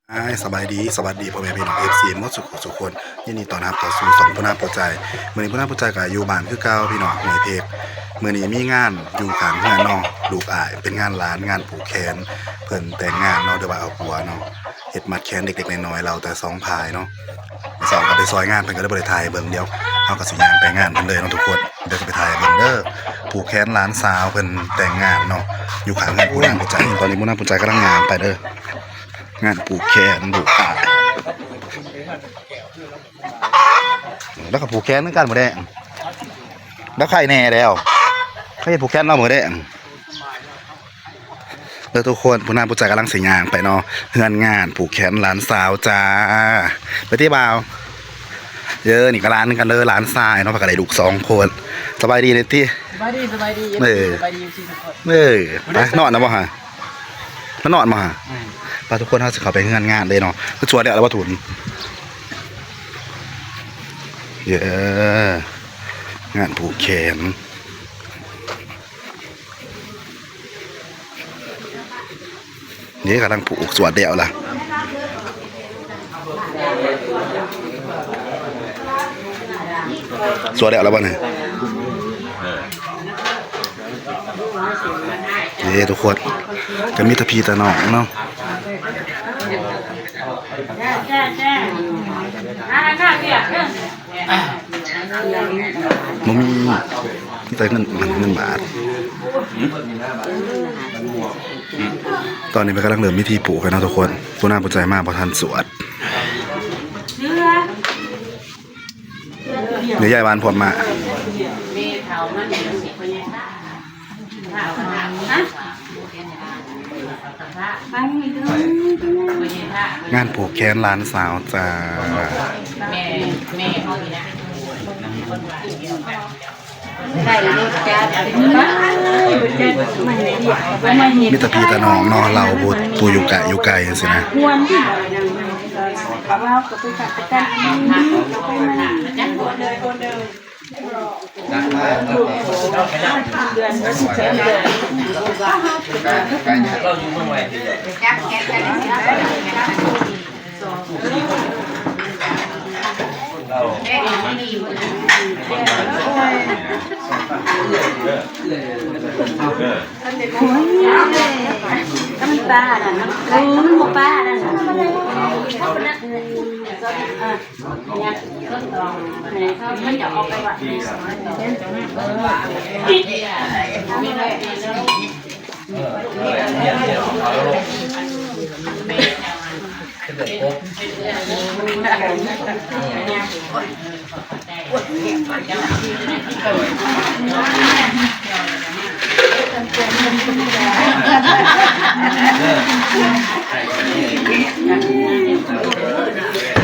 สบายดีสวัสดีพ่อแม่พี่น้องFCหมดสุขคนยินดีต้อนรับต่อสู่สองผู้น่าพอใจมื้อนี้ผู้น่าพอใจก็อยู่บ้านคือเก่าพี่น้องในเพจมื้อนี้มีงานอยู่ข้างเฮือนเนาะลูกอ้ายเป็นงานร้านงานผูกแขนเพิ่นแต่งงานเนาะเดี๋ยวว่าเอาผัวเนาะเฮ็ดมัดแขนเด็กๆน้อยๆเราแต่สองพายเนาะสองก็ไปซอยงานเพิ่นก็ได้บ่ได้ถ่ายเบิ่งเดียวเฮาก็สิย่างไปงานเพิ่นเลยเนาะทุกคนเดี๋ยวก็ไปถ่ายเบิ่งเด้อผูกแขนหลานสาวเพิ่นแต่งงานเนาะอยู่ข้างเฮือนผู้น่าพอใจตอนนี้ผู้น่าพอใจกำลังงานไปเด้องานผูกแขนลูกอ้ายแล้วก็ผูกแขนเหมือนกันหมดแดงแล้วใครแน่แล้วใครผูกแขนเราหมดแดงแล้วทุกคนผู้นำผู้ใจกำลังสีงานไปเนาะเฮือนงานผูกแขนหลานสาวจ้าไปที่บ่าวเยอะนี่ก็ร้านนึงกันเลยร้านทรายเนาะพักอะไรลูก2 คนสบายดีเลยที่สบายดีสบายดีสบายดีจริงๆไปนอนนะบ่ฮะแล้วนอนมาฮะไปทุกคนเขาจะเข้าไปเฮือนงานเลยเนาะก็ชวนเดี๋ยวแล้วว่าถุนเยอะงานผูกแขนนี่กำลังผูกสวดเดี่ยวล่ะสวดเดี่ยวแล้วบ้าเนี่ยนี่ทุกคนจะมีตะพีตะหนองเนาะมันมีแต่เงินบาทตอนนี้มันกำลังเริ่มพิธีปลูกกันนะทุกคนผู้น่าสนใจมากเพราะท่านสวดเดี๋ยวยายบานผมมางานผูกแขนหลานสาวจ้ามิตรพีตะน้องเนาะเราปูอยู่ไกลสินะเราอยู่เมืองไหนมันป้าน่ะมันหมูป้าน่ะมันจะออกไปวัด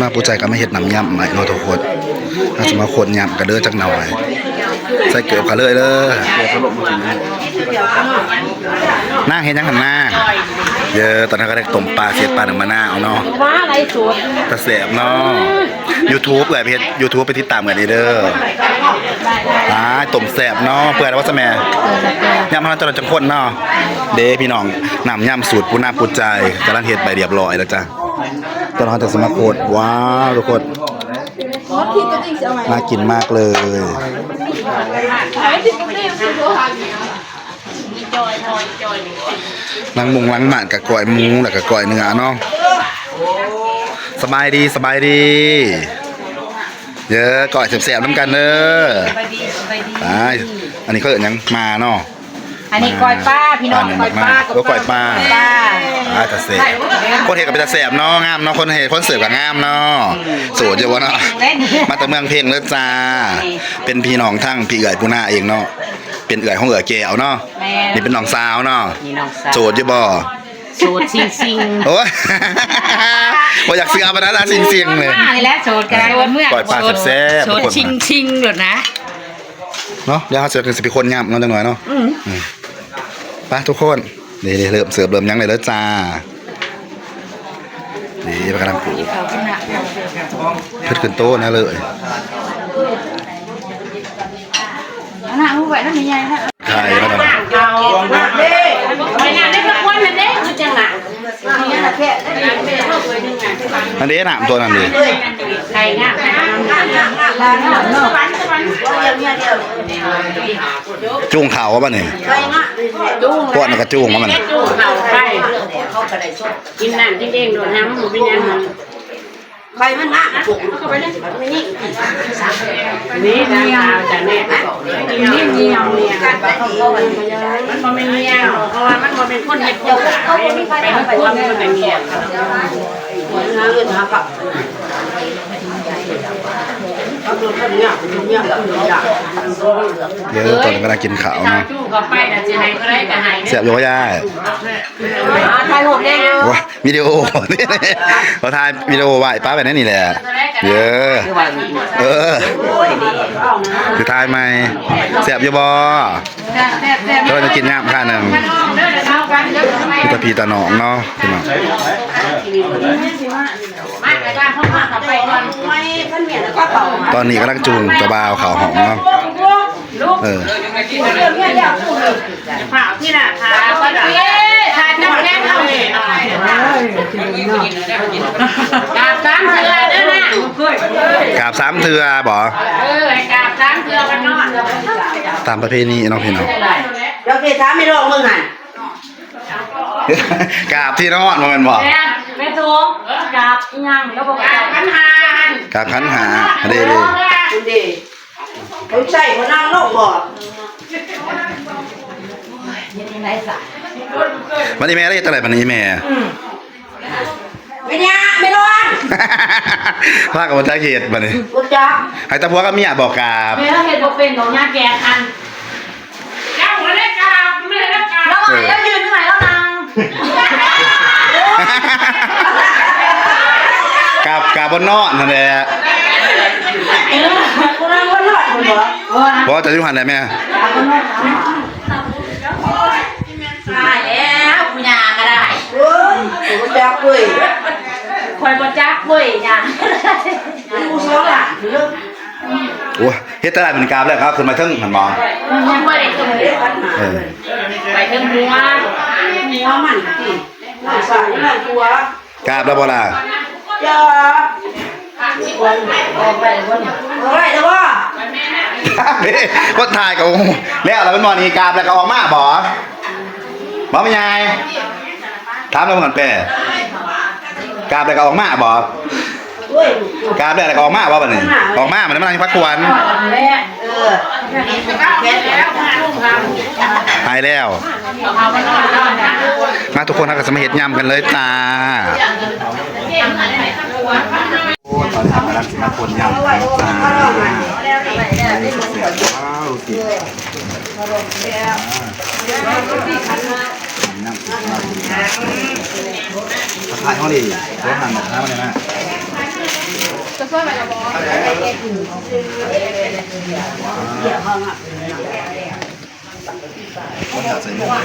มาปูใจก็ไม่เห็ดน้ำยำใหม่เนาะทุกคนถ้าสมมติคนยำก็เด้อจักหน่อยใส่เกลือกันเลยเด้อนั่งเห็นยังหันหน้าเยอะตอนนั้นก็ได้ต้มปลาเสียดปลาหนึ่งมาหน้าเอาเนาะตะเสบเนาะ YouTube เลยไปเห็น YouTube ไปติดตามกันเด้อต้มแสบเนาะเปื่อยแล้วว่าสแม่ยำมันจะจังคนเนาะเด้พี่น้องน้ำยำสูตรปูน่าปูใจกำลังเฮ็ดไปเรียบร้อยแล้วจ้ะตอนนี้จะสมัครโคตรว้าวทุกคนน่ากินมากเลยล้างมุงล้างหมาดกับก้อยหมูแล้วกับก้อยเนื้อเนาะสบายดีเยอะก้อยแสบๆน้ำกันเด้ออันนี้เขาเอิ้นยังมาเนาะอันนี้ก้อยป้าพี่น้องก้อยป้าก็ก้อยป้าตะเสบคนเห็ดกับเป็นตะเสบเนาะงามเนาะคนเห็ดคนเสิร์ฟกับงามเนาะโสดเยอะวะเนาะมาแต่เมืองเพ่งเลยจ้าเป็นพี่น้องทั้งพี่เอ๋ยปูน่าเองเนาะเป็นเอ๋ยของเอ๋ยแก้วเนาะนี่เป็นน้องสาวเนาะโสดเยอะบ่โสดซิงโอ้ยว่าอยากซื้อเอาไปนะซิงเลยนี่แหละโสดกันเมื่อก้อยป้าแซ่บโสดชิงหรอนะเนาะเดี๋ยวเขาเสิร์ฟกันสิบคนยำเนาะจังหน่อยเนาะไปทุกคนนี่เริ่มเสิร์ฟเริ่มยังเลยแล้วจ้านี่ไปกำลังปลูกเพิ่งขึ้นโต๊ะนะเลย หน้าผู้ใหญ่ท่านใหญ่นะใช่แล้วกันเอาไปงานได้สักวันนั่นเด้คือจังหวะ แค่ได้ไม่ได้เข้าตัวนึงอ่ะ อันนี้หนามตัวนั้นดิ ไข่ง่ะ ลาเนี่ยเนาะเดียวจุ้งเขาป่ะนี่ ไปงะ จุ้ง พวกนั้นก็จุ้งว่ามัน จุ้งเข่าไข่กินน้ำเด้งๆโดนน้ำมันเป็นยังไง ไปมันงะปลุกเข้าไปเลยไม่นี่ นี่นะจากแม่นี่เงียวเนี่ยมันบ่เป็นเงียวเพราะว่ามันบ่เป็นคนเฮ็ดเจ้าขายเป็นคนมันเป็นเงียว หาเงินหาปักเอาตัวเนี่ยเนี่ยอย่าง เดี๋ยวตอนนี้กำลังกินข้าว ชาว เนาะ จุ้งก็ไปแต่จะให้ก็ได้ก็ให้ เสียบอยู่ว่าย่า ถ่ายรูปได้เลย ว้าวิดีโอนี่เราถ่ายวิดีโอไว้ป้าไปนั่นนี่แหละเยอะคือถ่ายไหมเสียบอยู่บ่เราจะกินย่ำข้าหนึ่งพี่ตาพีตาหนองเนาะพี่น้อง มาแต่ว่าพ่อมากับไปก่อน ไม่ท่านเมียแล้วก็เป่า ตอนนี้กำลังจูงกระบาวเขาหอมเนาะ ลูก เออ ผ่าที่น่ะผ่าก็ได้ผ่าน้ำแข็งเข้าเลยกาบสามเถื่อเด้อนะ กราบ3 เทือบ่ ให้กาบสามเถื่อกันนอน ตามประเพณีเนาะพี่น้อง เราเคยถามไม่รอมึงหัน กราบที่นอนบ่แม่นบ่ แม่ทุงกาบยังแล้วบอกกาบขันหาก ราบขันหาเด้ คุณดีเขาใช่เขานั่งโลกบ่ ๆวันนี้แม่ได้จังได๋บัดนี้แม่ ไม่เนี่ยไม่ร้อน พากับบ่จักเฮ็ดบัดนี้ กูจับ ให้ตาผัวกับเมียบอกกราบ แม่เห็นบอกเป็นของยาแกอันเจ้าหัวเล็กกาบไม่ได้กาบ แล้วไหนแล้วยืนที่ไหนแล้วนาง กราบบนนอนนั่นแหละ กูนั่งก็รอดคุณเหรอ บ่จะอยู่หันได้แม่ ตายแล้วกูยาก็ได้ เฮ้ยกูจับเว้ย คอยบ่จักเว้ยยา กูซ้อล่ะเรื่อง โอ้เฮ็ดแต่ได้เป็นกราบแล้วครับขึ้นมาเทิงหันบ่ ยังไม่ได้ขึ้นเลย เออ ไปถึงหัว มีข้าวมันสิใส่นั่นตัว กราบแล้วบ่ล่ะ จ้าออกไปวันอะไรเด้อวะ นี่บ่ถ่ายกับแล้วเราเป็นบ่นี่กราบแล้วก็ออกมาบ่บ่แม่ยายถามแล้วมันแปรกราบแล้วก็ออกมาบ่ เว้ย กราบแล้วก็ออกมาบ่บัดนี้ออกมามันมานั่งพักควร แค่แล้ว หายแล้ว มาทุกคนเราก็จะมาเฮ็ดยำกันเลยจ้าโอ้ตอนนี้กำลังสิมาคนยำกันจ้าว้าวสิน้ำถ่ายห้องดีเดี๋ยวหันหมดน้ำมาเลยนะจะช่วยไหมล่ะบอสคนอยากใส่หมวก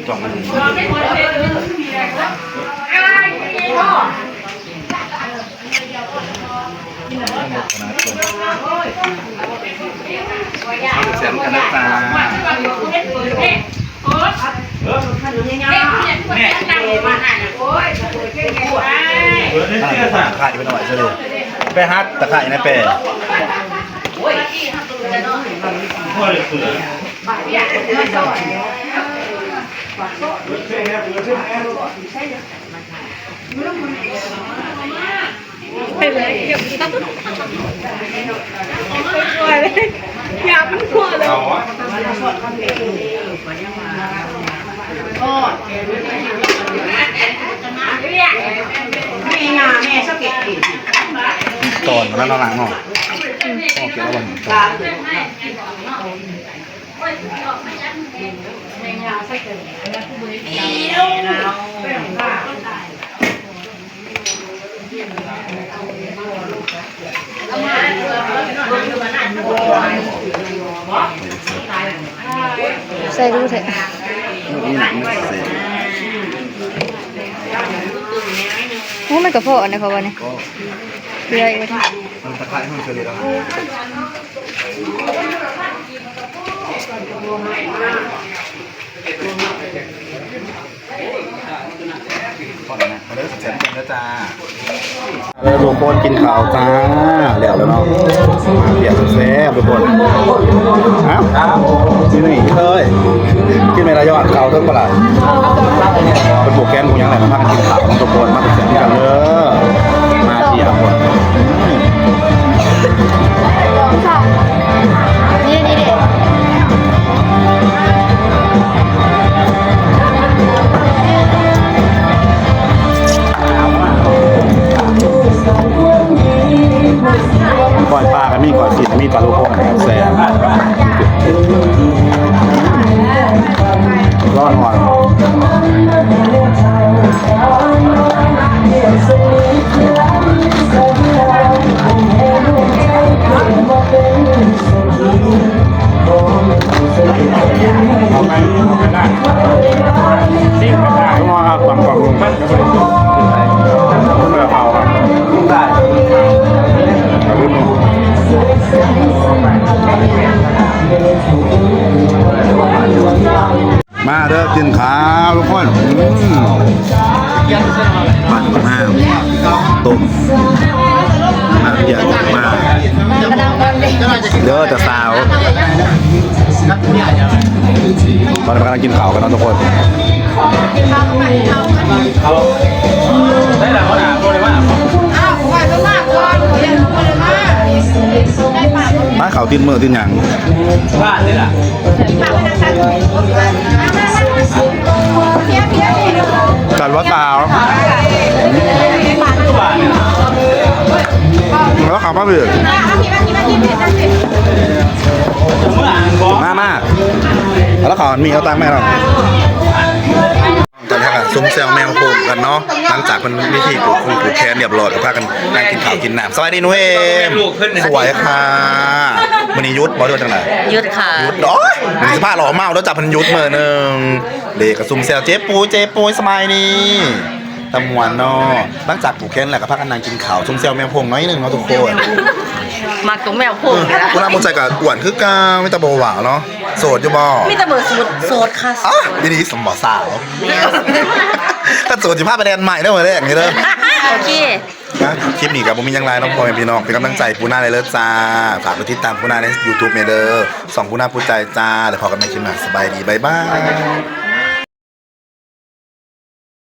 จ่องมันเสียงกันนะจ๊ะขายไปหน่อยซะเลยไปฮัทตะไคร้นะเป้ไปเลยอย่ามันกลัวเลย แม่งาแม่ชอบเก็บกิน ตอนนั้นเราหลังเนาะโอเคแล้ววันตอนใส่ดูเถอะ นี่หนังไม่เสร็จ โอ้มันกระเพาะนะเขาว่าเนี่ยเรืออีกว่าที่ มันตะไคร้มันเฉลี่ยแล้ว มาเริ่มแชมป์กันแล้วจ้าทุกคนกินข้าวจ้าเดี๋ยวแล้วเนาะมาเปียกแซ่บทุกคนครับที่นี่เลยกินเมลายอดข้าวทั้งปลาเป็นโปรแกรมของยังไงมาพากันกินข้าวทุกคนมาแชมป์กันเลยมาเปียกหมด นี่เด็ก ก่อยปลากันมีก่อยสีมีปลาลูกโป่งแซ่บร้อนหวานต้องมาครับฝั่งลุงบ้านกับลุงเมื่อเอาครับได้มาเด้อกินข้าวทุกคนปั่นมากต้มมาเยอะมากเด้อแต่สาวตอนนี้กำลังกินข้าวกันนะทุกคนได้แล้วนะโดนเลยว่าถ้าเขาติดมือติดหยังบ้านนี่แหละจัดว่าสาวแล้วเขามาเบื่อมาแล้วเขามีเอาตังค์ไหมเราตอนนี้ซุ้มแซวแมวโป่งกันเนาะหลังจากมันวิธีปลูกคงปลูกแคนเรียบร้อยก็พากันนั่งกินข้าวกินน้ำสวัสดีนุ้ยเอมสวยค่ะมันนี้ยุทธบอสด้วยจังไหน ยุดค่ะ ยุทธโอ้ยมันสิผ้าหล่อเมาแล้วจับพันยุทธมือหนึ่งเด็กกับซุ้มแซวเจ๊ปูสมัยนี้ตะมวนเนาะหลังจากปลูกแคนแหละก็พากันนั่งกินข้าวซุ้มแซวแมวโป่งน้อยหนึ่งเนาะทุกคน มักตรงแมวพุ่ง คุณอาบุญใจกับอ้วนคือกาไม่ตะโบหวาวเนาะโสดอยู่บ่ มีแต่เบอร์โสดค่ะ อ๋อดีสมบสาวถ้าโสดจะพาไปแดนใหม่ได้เหมือนแรกนี่เลย โอเค นะคลิปนี้กับผมมียังไงน้องพ่อแม่พี่น้องเป็นกำลังใจปูนาเลยเลิศจ้าฝากไปติดตามปูนาใน YouTube เมเดอร์2ปูนาปูใจจ้าเดี๋ยวพอกันใหม่คลิปหน้าสบายดีบ๊ายบาย